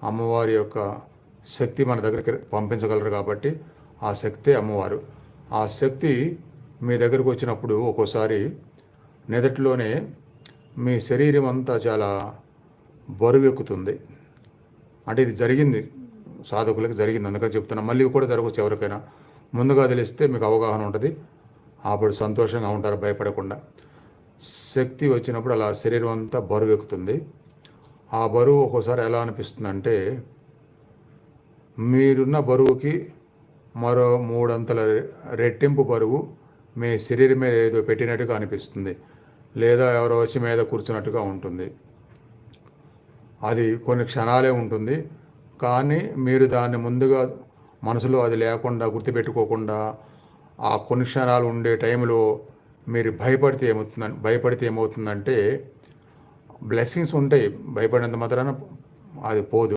అమ్మవారి యొక్క శక్తి మన దగ్గరికి పంపించగలరు కాబట్టి ఆ శక్తే అమ్మవారు. ఆ శక్తి మీ దగ్గరకు వచ్చినప్పుడు ఒక్కోసారి నిదటిలోనే మీ శరీరం అంతా చాలా బరువెక్కుతుంది. అంటే ఇది జరిగింది, సాధకులకు జరిగింది, అందుకని చెప్తున్నా. మళ్ళీ కూడా జరగవచ్చు ఎవరికైనా. ముందుగా తెలిస్తే మీకు అవగాహన ఉంటుంది, అప్పుడు సంతోషంగా ఉంటారు భయపడకుండా. శక్తి వచ్చినప్పుడు అలా శరీరం అంతా బరువు ఎక్కుతుంది. ఆ బరువు ఒక్కోసారి ఎలా అనిపిస్తుందంటే మీరున్న బరువుకి మరో 3 అంతల రెట్టింపు బరువు మీ శరీరం మీద ఏదో పెట్టినట్టుగా అనిపిస్తుంది, లేదా ఎవరో వచ్చి మీద కూర్చున్నట్టుగా ఉంటుంది. అది కొన్ని క్షణాలే ఉంటుంది, కానీ మీరు దాన్ని ముందుగా మనసులో అది లేకుండా గుర్తుపెట్టుకోకుండా ఆ కొన్ని క్షణాలు ఉండే టైంలో మీరు భయపడితే ఏమవుతుందంటే బ్లెస్సింగ్స్ ఉంటాయి, భయపడినంత మాత్రాన అది పోదు.